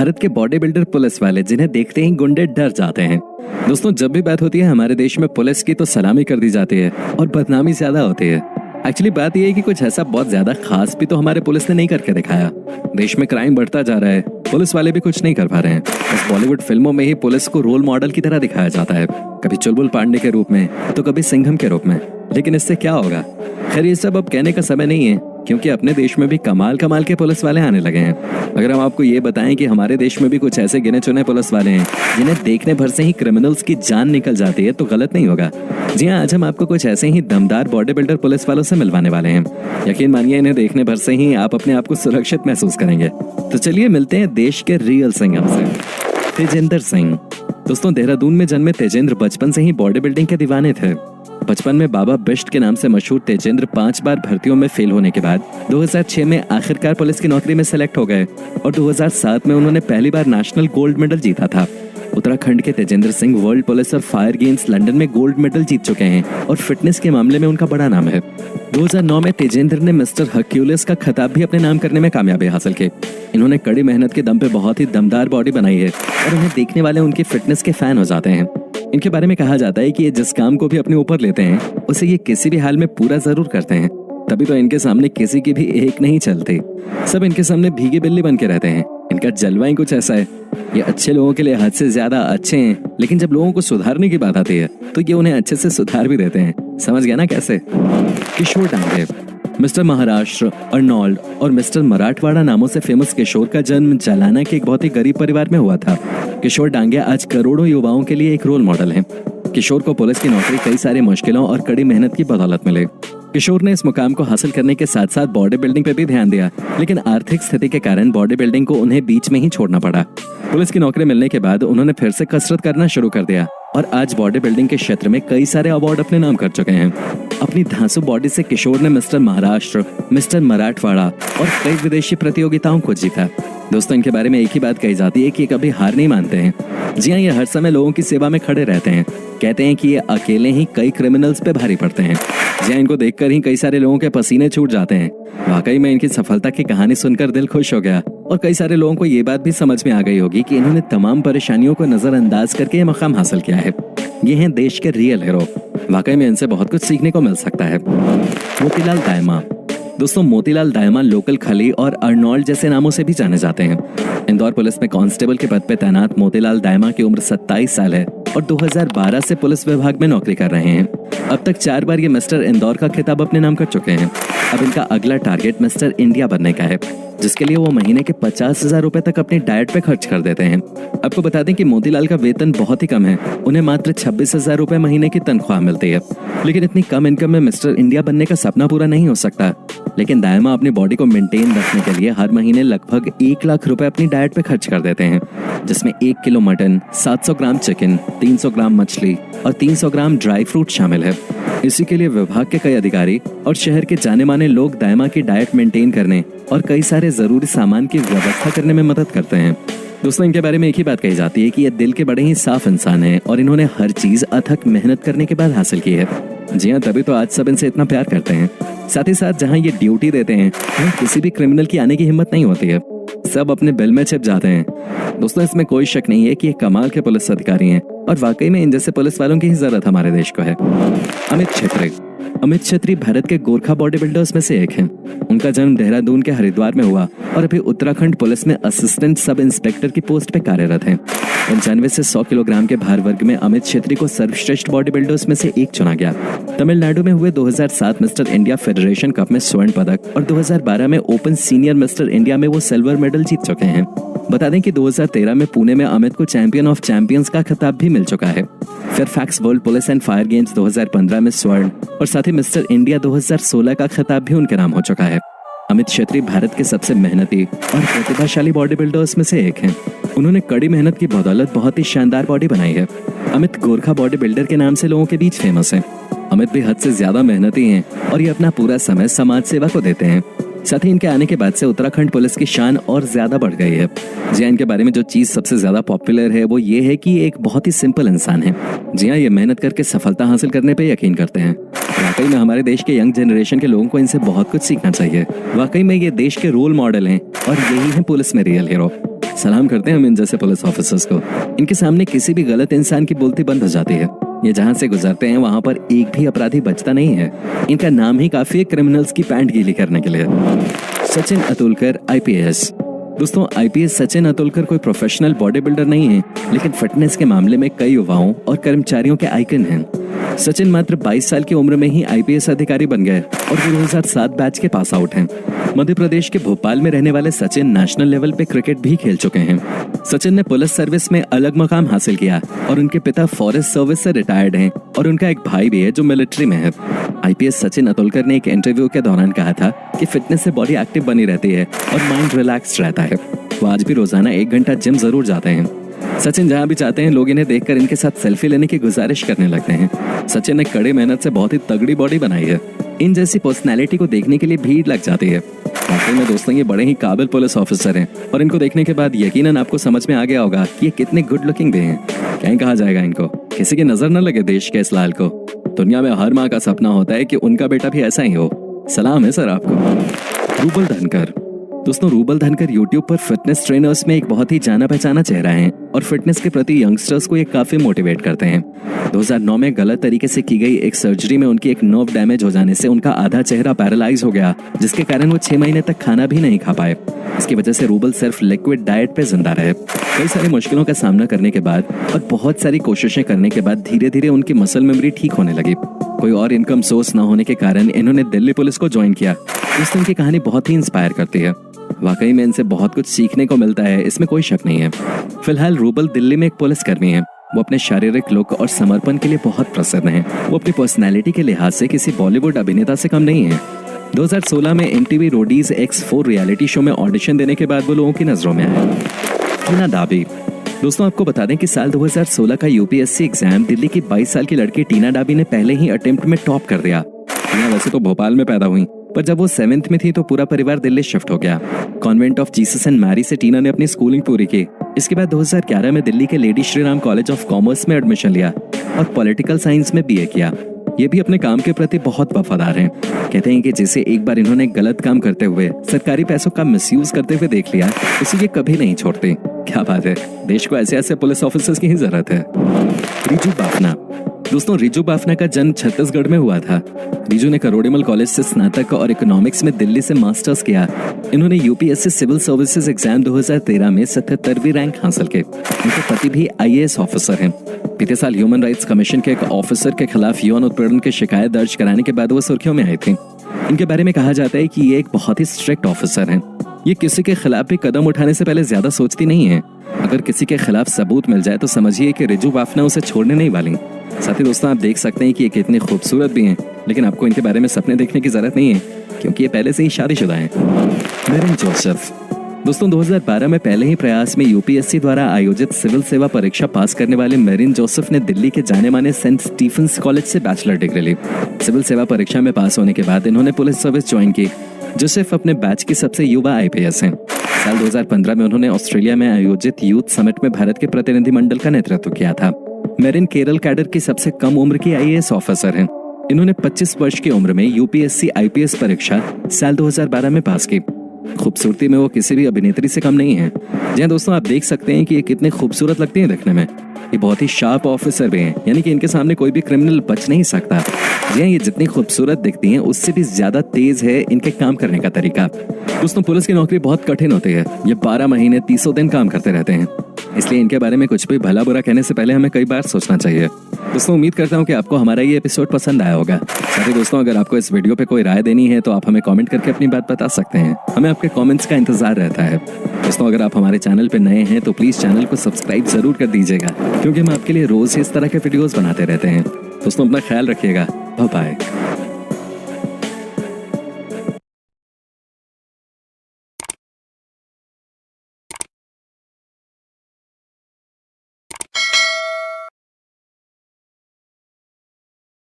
भारत के body builder police वाले जिन्हें देखते ही गुंडे डर जाते हैं। दोस्तों, जब भी बात होती है हमारे देश में पुलिस की तो सलामी कर दी जाती है और बदनामी ज्यादा होती है। एक्चुअली बात यह है कि कुछ ऐसा बहुत ज्यादा खास भी तो हमारे पुलिस ने नहीं करके दिखाया। देश में क्राइम बढ़ता जा रहा है, पुलिस वाले भी कुछ नहीं कर पा रहे हैं। बस बॉलीवुड फिल्मों में ही पुलिस को रोल मॉडल की तरह दिखाया जाता है, कभी चुलबुल पांडे के रूप में तो कभी सिंघम के रूप में। लेकिन इससे क्या होगा? खैर, ये सब अब कहने का समय नहीं है, क्योंकि अपने देश में भी कमाल कमाल के पुलिस वाले आने लगे हैं। अगर हम आपको ये बताएं कि हमारे देश में भी कुछ ऐसे गिने चुने पुलिस वाले हैं जिन्हें देखने भर से ही क्रिमिनल्स की जान निकल जाती है, तो गलत नहीं होगा। जी हाँ, आज हम आपको कुछ ऐसे ही दमदार बॉडी बिल्डर पुलिस वालों से मिलवाने वाले हैं। यकीन मानिए, इन्हें देखने भर से ही आप अपने आप को सुरक्षित महसूस करेंगे। तो चलिए मिलते हैं देश के रियल सिंघम से, तेजेंद्र सिंह। दोस्तों, देहरादून में जन्मे तेजेंद्र बचपन से ही बॉडी बिल्डिंग के दीवाने थे। बचपन में बाबा बिष्ट के नाम से मशहूर तेजेंद्र 5 बार भर्तियों में फेल होने के बाद 2006 में आखिरकार पुलिस की नौकरी में सेलेक्ट हो गए और 2007 में उन्होंने पहली बार नेशनल गोल्ड मेडल जीता था। उत्तराखंड के तेजेंद्र सिंह वर्ल्ड पुलिस और फायर गेम्स लंदन में गोल्ड मेडल जीत चुके हैं और फिटनेस के मामले में उनका बड़ा नाम है। 2009 में तेजेंद्र ने मिस्टर हर्क्यूलिस का खिताब भी अपने नाम करने में कामयाबी हासिल की। इन्होंने कड़ी मेहनत के दम पे बहुत ही दमदार बॉडी बनाई है और उन्हें देखने वाले उनकी फिटनेस के फैन हो जाते हैं। इनके बारे में कहा जाता है कि ये जिस काम को भी अपने ऊपर लेते हैं उसे ये किसी भी हाल में पूरा जरूर करते हैं। तभी तो इनके सामने किसी की भी एक नहीं चलती, सब इनके सामने भीगी बिल्ली बन के रहते हैं। इनका जलवा ही कुछ ऐसा है। ये अच्छे लोगों के लिए हद से ज्यादा अच्छे हैं, लेकिन जब लोगों को सुधारने की बात आती है तो ये उन्हें अच्छे से सुधार भी देते हैं। समझ गया ना कैसे? किशोर डांगे। मिस्टर महाराष्ट्र, अर्नोल्ड और मिस्टर मराठवाड़ा नामों से फेमस किशोर का जन्म जालना के एक बहुत ही गरीब परिवार में हुआ था। किशोर डांगे आज करोड़ों युवाओं के लिए एक रोल मॉडल हैं। किशोर को पुलिस की नौकरी कई सारी मुश्किलों और कड़ी मेहनत की बदौलत मिली। किशोर ने इस मुकाम को हासिल करने के साथ साथ बॉडी बिल्डिंग पे भी ध्यान दिया, लेकिन आर्थिक स्थिति के कारण बॉडी बिल्डिंग को उन्हें बीच में ही छोड़ना पड़ा। पुलिस की नौकरी मिलने के बाद उन्होंने फिर से कसरत करना शुरू कर दिया और आज बॉडी बिल्डिंग के क्षेत्र में कई सारे अवार्ड अपने नाम कर चुके हैं। अपनी धांसू बॉडी से किशोर ने मिस्टर महाराष्ट्र, मिस्टर मराठवाड़ा और कई विदेशी प्रतियोगिताओं को जीता। दोस्तों, इनके बारे में एक ही बात कही जाती है कि ये कभी हार नहीं मानते हैं। जी हाँ, ये हर समय लोगों की सेवा में खड़े रहते हैं। कहते हैं कि ये अकेले ही कई क्रिमिनल्स पे भारी पड़ते हैं। जी हाँ, इनको देखकर ही कई सारे लोगों के पसीने छूट जाते हैं। वाकई में इनकी सफलता की कहानी सुनकर दिल खुश हो गया और कई सारे लोगों को ये बात भी समझ में आ गई होगी कि इन्होंने तमाम परेशानियों को नजरअंदाज करके ये मकाम हासिल किया है। ये हैं देश के रियल हीरो। वाकई में इनसे बहुत कुछ सीखने को मिल सकता है। मोतीलाल दायमा। दोस्तों, मोतीलाल दायमा लोकल खली और अर्नोल्ड जैसे नामों से भी जाने जाते हैं। इंदौर पुलिस में कांस्टेबल के पद पर तैनात मोतीलाल दायमा की उम्र 27 साल है और 2012 से पुलिस विभाग में नौकरी कर रहे हैं। अब तक 4 बार ये मिस्टर इंदौर का खिताब अपने नाम कर चुके हैं। अब इनका अगला टारगेट मिस्टर इंडिया बनने का है, जिसके लिए वो महीने के 50,000 रुपए तक अपनी डाइट पे खर्च कर देते हैं। आपको बता दें कि मोतीलाल का वेतन बहुत ही कम है। उन्हें मात्र 26,000 रुपए महीने की तनख्वाह मिलती है। लेकिन इतनी कम इनकम में मिस्टर इंडिया बनने का सपना पूरा नहीं हो सकता। लेकिन दायमा अपनी बॉडी को मेंटेन रखने के लिए हर महीने लगभग 1 लाख रुपए अपनी डाइट पे खर्च कर देते हैं, जिसमें 1 किलो मटन, 700 ग्राम चिकन, 300 ग्राम मछली और 300 ग्राम ड्राई फ्रूट शामिल है। इसी के लिए विभाग के कई अधिकारी और शहर के जाने माने लोग दायमा की डाइट मेंटेन करने और कई सारे जरूरी सामान की व्यवस्था करने में मदद करते हैं। दोस्तों, इनके बारे में एक ही बात कही जाती है कि ये दिल के बड़े ही साफ इंसान हैं और इन्होंने हर चीज अथक मेहनत करने के बाद हासिल की है। जी हाँ, तभी तो आज सब इनसे इतना प्यार करते हैं। साथ ही साथ जहाँ ये ड्यूटी देते हैं वहाँ किसी भी क्रिमिनल की आने की हिम्मत नहीं होती है। सब अपने बिल में छिप जाते हैं। दोस्तों, इसमें कोई शक नहीं है कि ये कमाल के पुलिस अधिकारी हैं और वाकई में इन जैसे पुलिस वालों की ही जरूरत हमारे देश को है। अमित छेत्री। अमित छेत्री भारत के गोरखा बॉडी बिल्डर्स में से एक हैं। उनका जन्म देहरादून के हरिद्वार में हुआ और अभी उत्तराखंड पुलिस में असिस्टेंट सब इंस्पेक्टर की पोस्ट पे कार्यरत हैं। 95 से 100 किलोग्राम के भार वर्ग में अमित छेत्री को सर्वश्रेष्ठ बॉडी बिल्डर्स में से एक चुना गया। तमिलनाडु में हुए 2007 मिस्टर इंडिया फेडरेशन कप में स्वर्ण पदक और 2012 में ओपन सीनियर मिस्टर इंडिया में वो सिल्वर मेडल जीत चुके हैं। बता दें कि 2013 में पुणे में अमित को चैंपियन ऑफ चैंपियंस का खिताब भी मिल चुका है। Fairfax world police and fire games 2015 में स्वर्ण और साथ ही मिस्टर इंडिया 2016 का खिताब भी उनके नाम हो चुका है। अमित छेत्री भारत के सबसे मेहनती और प्रतिभाशाली बॉडी बिल्डर्स में से एक हैं। उन्होंने कड़ी मेहनत की बदौलत बहुत ही शानदार बॉडी बनाई है। अमित गोरखा बॉडी बिल्डर के नाम से लोगों के बीच फेमस है। अमित भी हद से ज्यादा मेहनती हैं और ये अपना पूरा समय समाज सेवा को देते हैं। साथ ही इनके आने के बाद से उत्तराखंड पुलिस की शान और ज्यादा बढ़ गई है। जी हाँ, इनके बारे में जो चीज सबसे ज्यादा पॉपुलर है वो ये है कि ये एक बहुत ही सिंपल इंसान है। जी हाँ, ये मेहनत करके सफलता हासिल करने पे यकीन करते हैं। वाकई में हमारे देश के यंग जनरेशन के लोगों को इनसे बहुत कुछ सीखना चाहिए। वाकई में ये देश के रोल मॉडल हैं और यही है पुलिस में रियल हीरो। सलाम करते हैं हम इन जैसे पुलिस ऑफिसर्स को। इनके सामने किसी भी गलत इंसान की बोलती बंद हो जाती है। ये जहां से गुजरते हैं वहां पर एक भी अपराधी बचता नहीं है। इनका नाम ही काफी है क्रिमिनल्स की पैंट गीली करने के लिए। सचिन अतुलकर IPS। दोस्तों, IPS सचिन अतुलकर कोई प्रोफेशनल बॉडी बिल्डर नहीं है, लेकिन फिटनेस के मामले में कई युवाओं और कर्मचारियों के आइकन हैं। सचिन मात्र 22 साल की उम्र में ही IPS अधिकारी बन गए और वो 2007 बैच के पास आउट हैं। मध्य प्रदेश के भोपाल में रहने वाले सचिन नेशनल लेवल पे क्रिकेट भी खेल चुके हैं। सचिन ने पुलिस सर्विस में अलग मकाम हासिल किया और उनके पिता फॉरेस्ट सर्विस से रिटायर्ड हैं और उनका एक भाई भी है जो मिलिट्री में है। IPS सचिन अतुलकर ने एक इंटरव्यू के दौरान कहा था कि फिटनेस से बॉडी एक्टिव बनी रहती है और माइंड रिलैक्स रहता है। वो आज भी रोजाना 1 घंटा जिम जरूर जाते हैं। सचिन जहां भी जाते हैं लोग इन्हें देखकर इनके साथ सेल्फी लेने की गुजारिश करने लगते हैं। सचिन ने कड़ी मेहनत से बहुत ही तगड़ी बॉडी बनाई है। इन जैसी पर्सनैलिटी को देखने के लिए भीड़ लग जाती है। वाकई में दोस्तों, ये बड़े ही काबिल पुलिस ऑफिसर हैं और इनको देखने के बाद यकीनन आपको समझ में आ गया होगा कि ये कितने गुड लुकिंग भी हैं। क्या कहा जाएगा इनको, किसी की नजर न लगे देश के इस लाल को। दुनिया में हर माँ का सपना होता है कि उनका बेटा भी ऐसा ही हो। सलाम है सर आपको। रूबल धनकर। दोस्तों, रूबल धनकर यूट्यूब पर फिटनेस ट्रेनर्स में एक बहुत ही जाना पहचाना चेहरा है और फिटनेस के प्रति यंगस्टर्स को ये काफी मोटिवेट करते हैं। 2009 में गलत तरीके से की गई एक सर्जरी में उनकी एक नर्व डैमेज हो जाने से उनका आधा चेहरा पैरालाइज हो गया, जिसके कारण वो 6 महीने तक खाना भी नहीं खा पाए। इसकी वजह से रूबल सिर्फ लिक्विड डाइट पे जिंदा रहे। कई सारी मुश्किलों का सामना करने के बाद और बहुत सारी कोशिशें करने के बाद धीरे धीरे उनकी मसल मेमोरी ठीक होने लगी। कोई और इनकम सोर्स न होने के कारण इन्होंने दिल्ली पुलिस को ज्वाइन किया। इससे उनकी कहानी बहुत ही इंस्पायर करती है। वाकई में इनसे बहुत कुछ सीखने को मिलता है, इसमें कोई शक नहीं है। फिलहाल रूबल दिल्ली में एक पुलिसकर्मी है। वो अपने शारीरिक लुक और समर्पण के लिए बहुत प्रसिद्ध हैं। वो अपनी पर्सनैलिटी के लिहाज से किसी बॉलीवुड अभिनेता से कम नहीं है। 2016 में MTV Roadies X4 reality show में ऑडिशन देने के बाद वो लोगों की नजरों में आए। टीना डाबी। दोस्तों, आपको बता दें कि साल 2016 का UPSC एग्जाम दिल्ली की 22 साल की लड़की टीना डाबी ने पहले ही अटेम्प्ट में टॉप कर दिया। टीना वैसे तो भोपाल में पैदा हुई, पर जब वो 7th में थी तो पूरा परिवार दिल्ली शिफ्ट हो गया। Convent of Jesus and Mary से टीना ने अपनी स्कूलिंग पूरी की। इसके बाद 2011 में दिल्ली के lady Shri Ram college of commerce में एडमिशन लिया और पॉलिटिकल साइंस में BA किया। ये भी अपने काम के प्रति बहुत वफादार हैं। कहते हैं कि जिसे एक बार इन्होंने गलत काम करते हुए सरकारी पैसों का मिसयूज करते हुए देख लिया, उसे ये कभी नहीं छोड़ते। क्या बात है, देश को ऐसे ऐसे पुलिस ऑफिसर्स की ही जरूरत है। रिजू बाफना। दोस्तों, रिजू बाफना का जन्म छत्तीसगढ़ में हुआ था। रिजू ने करोड़ीमल कॉलेज से स्नातक और इकोनॉमिक्स में दिल्ली से मास्टर्स किया। इन्होंने UPSC सिविल सर्विसेज एग्जाम 2013 में 77वीं रैंक हासिल की। उनके पति भी IAS ऑफिसर हैं। बीते साल ह्यूमन राइट्स कमीशन के एक ऑफिसर के खिलाफ यौन उत्पीड़न की शिकायत दर्ज कराने के बाद वो सुर्खियों में आई थी। इनके बारे में कहा जाता है कि ये एक बहुत ही स्ट्रिक्ट ऑफिसर हैं। ये किसी के खिलाफ भी कदम उठाने से पहले ज्यादा सोचती नहीं है। अगर किसी के खिलाफ सबूत मिल जाए तो समझिए कि रिजू बाफना उसे छोड़ने नहीं वाली। साथ ही दोस्तों, आप देख सकते हैं कि ये कितने खूबसूरत भी हैं, लेकिन आपको इनके बारे में सपने देखने की जरूरत नहीं है क्योंकि ये पहले से ही शादीशुदा हैं। Marine Joseph. दोस्तों, 2012 में पहले ही प्रयास में UPSC द्वारा आयोजित सिविल सेवा परीक्षा पास करने वाले मेरिन जोसेफ ने दिल्ली के जाने माने सेंट स्टीफेंस कॉलेज से बैचलर डिग्री ली। सिविल सेवा परीक्षा में पास होने के बाद इन्होंने पुलिस सर्विस ज्वाइन की। जोसेफ अपने बैच की सबसे युवा IPS हैं। साल 2015 में उन्होंने ऑस्ट्रेलिया में आयोजित यूथ समिट में भारत के प्रतिनिधिमंडल का नेतृत्व किया था। मेरिन केरल कैडर की सबसे कम उम्र की IAS ऑफिसर हैं। इन्होंने 25 वर्ष की उम्र में UPSC IPS परीक्षा साल 2012 में पास की। खूबसूरती में वो किसी भी अभिनेत्री से कम नहीं है। जी दोस्तों, आप देख सकते हैं कि ये कितने खूबसूरत लगती हैं देखने में। ये बहुत ही शार्प ऑफिसर भी हैं, यानी कि इनके सामने कोई भी क्रिमिनल बच नहीं सकता। जी ये जितनी खूबसूरत दिखती हैं उससे भी ज्यादा तेज है इनके काम करने का तरीका। दोस्तों, पुलिस की नौकरी बहुत कठिन होती है। ये 12 महीने 300 दिन काम करते रहते हैं, इसलिए इनके बारे में कुछ भी भला बुरा कहने से पहले हमें कई बार सोचना चाहिए। दोस्तों, उम्मीद करता हूँ कि आपको हमारा ये एपिसोड पसंद आया होगा। साथ ही दोस्तों, अगर आपको इस वीडियो पे कोई राय देनी है तो आप हमें कमेंट करके अपनी बात बता सकते हैं। हमें आपके कमेंट्स का इंतजार रहता है। दोस्तों, अगर आप हमारे चैनल पे नए हैं तो प्लीज चैनल को सब्सक्राइब जरूर कर दीजिएगा, क्योंकि हम आपके लिए रोज इस तरह के वीडियोस बनाते रहते हैं। दोस्तों, अपना ख्याल रखिएगा। Bye bye.